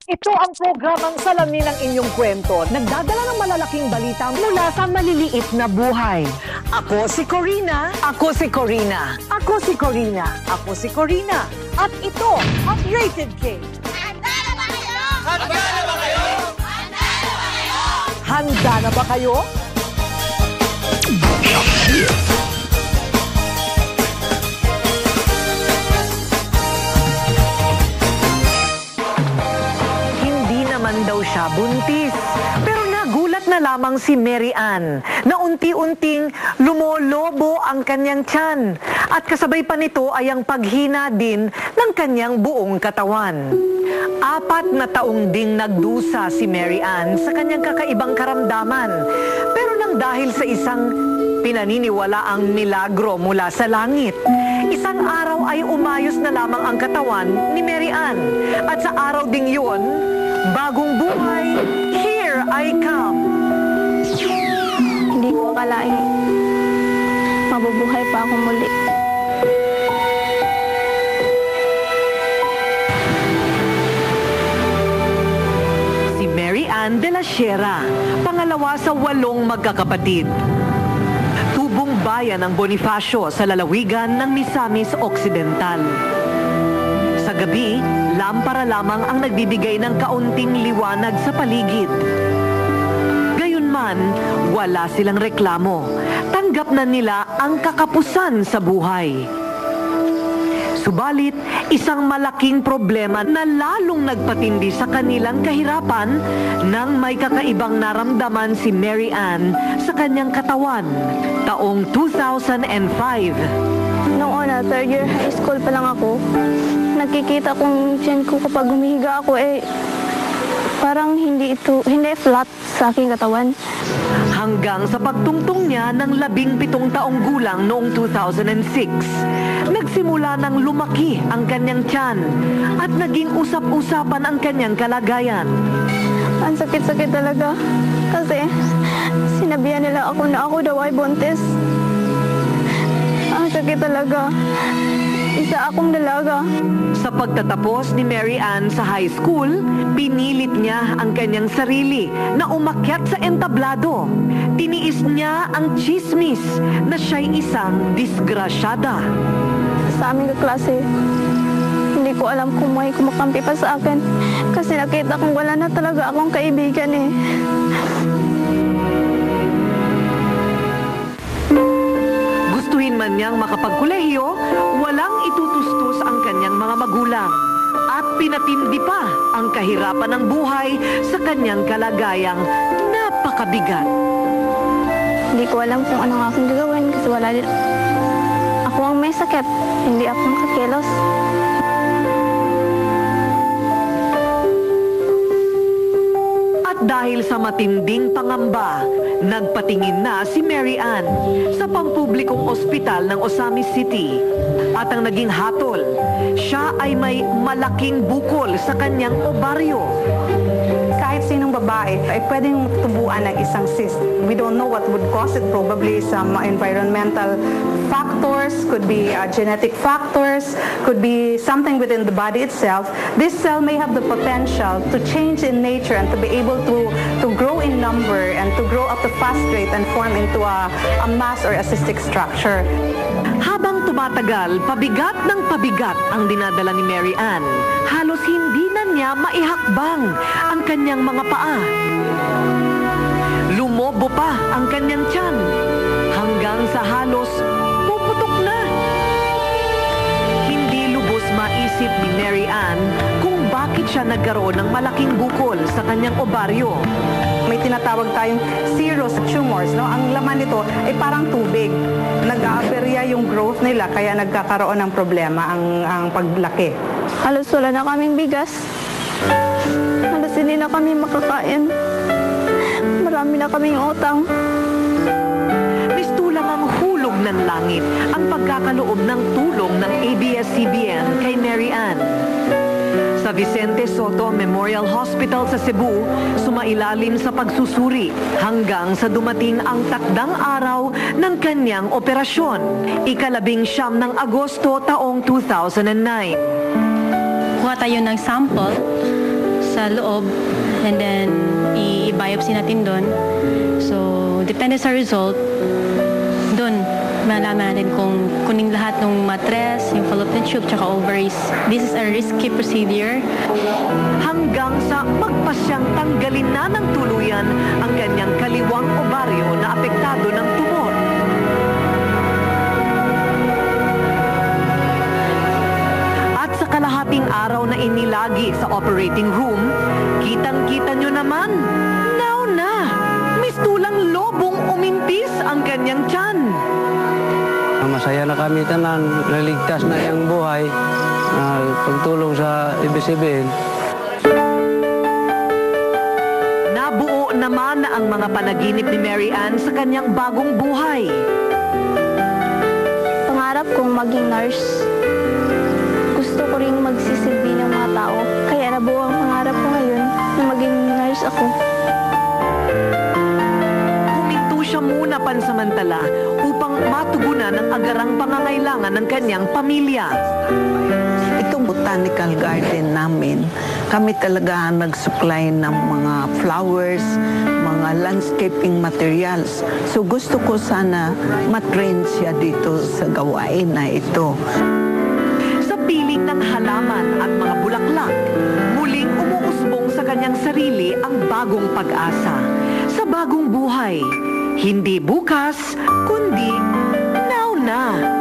Ito ang programang salamin ng inyong kwento. Nagdadala ng malalaking balita mula sa maliliit na buhay. Ako si Corina. Ako si Corina. Ako si Corina. Ako si Corina. At ito ang Rated K. Handa na ba kayo? Handa na ba kayo? Handa na ba kayo? Handa na ba kayo? Hindi naman daw siya buntis. Pero nagulat na lamang si Mary Ann na unti-unting lumolobo ang kanyang tiyan. At kasabay pa nito ay ang paghina din ng kanyang buong katawan. 4 na taong ding nagdusa si Mary Ann sa kanyang kakaibang karamdaman. Pero nang dahil sa isang pinaniniwalaang milagro mula sa langit, isang araw ay umayos na lamang ang katawan ni Mary Ann. At sa araw ding yun, bagong buhay, here I come. Hindi ko akalaing mabubuhay pa ako muli. Si Mary Ann de la Sierra, pangalawa sa 8 magkakapatid. Tubong bayan ng Bonifacio sa lalawigan ng Misamis Occidental. Sa gabi, lampara lamang ang nagbibigay ng kaunting liwanag sa paligid. Gayunman, wala silang reklamo. Tanggap na nila ang kakapusan sa buhay. Subalit, isang malaking problema na lalong nagpatindi sa kanilang kahirapan nang may kakaibang naramdaman si Mary Ann sa kanyang katawan. Taong 2005. Noong una, 3rd year high school pa lang ako. Nakikita kong tiyan ko kapag humihiga ako parang hindi flat sa aking katawan. Hanggang sa pagtungtong niya ng 17 taong gulang noong 2006, nagsimula nang lumaki ang kanyang tiyan at naging usap-usapan ang kanyang kalagayan. Ang sakit-sakit talaga kasi sinabihan nila ako na ako daw ay buntis. Ang sakit talaga. Isa akong dalaga. Sa pagtatapos ni Mary Ann sa high school, pinilit niya ang kanyang sarili na umakyat sa entablado. Tiniis niya ang chismis na siya'y isang disgrasyada. Sa aming kaklase, hindi ko alam kung may kumakampi pa sa akin kasi nakita kong wala na talaga akong kaibigan eh. Gustuhin man niyang makapagkolehiyo, walang itutustos ang kanyang mga magulang. At pinatindi pa ang kahirapan ng buhay sa kanyang kalagayang napakabigat. Hindi ko alam kung anong aking gagawin kasi wala din. Ako ang may sakit, hindi ako nakakilos. At dahil sa matinding pangamba, nagpatingin na si Mary Ann sa pampublikong ospital ng Osamis City. At ang naging hatol, siya ay may malaking bukol sa kanyang obaryo. Kahit sinong babae ay pwedeng tubuan ng isang cyst. We don't know what would cause it. Probably some environmental factors, could be genetic factors, could be something within the body itself. This cell may have the potential to change in nature and to be able to grow in number and to grow at a fast rate and form into a mass or a cystic structure. Habang tumatagal, pabigat ng pabigat ang dinadala ni Mary Ann. Halos hindi na niya maihakbang ang kanyang mga paa. Lumobo pa ang kanyang tiyan hanggang sa halos puputok na. Hindi lubos maisip ni Mary Ann kung bakit siya nagkaroon ng malaking bukol sa kanyang obaryo. May tinatawag tayong serous tumors, no? Ang laman nito ay parang tubig. Nag-aaberya yung growth nila kaya nagkakaroon ng problema ang paglaki. Halos wala na kaming bigas. Halos hindi na kami makakain. Marami na kaming utang. Mistulang ang hulog ng langit ang pagkakaloob ng tulong ng ABS-CBN kay Mary Ann. Sa Vicente Soto Memorial Hospital sa Cebu, sumailalim sa pagsusuri hanggang sa dumating ang takdang araw ng kanyang operasyon, 19 ng Agosto taong 2009. Kuha tayo ng sample sa sa loob and then i-biopsy natin doon. So, depende sa result, doon malaman natin kung kunin lahat ng matres, yung fallopian tube, tsaka ovaries. This is a risky procedure. Hanggang sa magpasyang tanggalin na ng tuluyan ang kanyang kaliwang ovaryo na apektado ng tumor. At sa kalahating araw na inilagi sa operating room, kitang-kita nyo naman, now na, mistulang lobong umintis ang kanyang tiyan. Masaya na kami tanan, naligtas na yung buhay, pagtulong sa ABS-CBN. Nabuo naman ang mga panaginip ni Mary Ann sa kanyang bagong buhay. Pangarap kong maging nurse. Gusto ko ring magsisilbi ng mga tao. Kaya nabuo ang pangarap ko ngayon na maging nurse ako. Huminto siya muna pansamantala upang matugunan ang agarang pangangailangan ng kanyang pamilya. Itong botanical garden namin, kami talaga nag-supply ng mga flowers, mga landscaping materials. So gusto ko sana matrain siya dito sa gawain na ito. Sa piling ng halaman at mga bulaklak, muling umuusbong sa kanyang sarili ang bagong pag-asa. Sa bagong buhay, hindi bukas, kundi now na.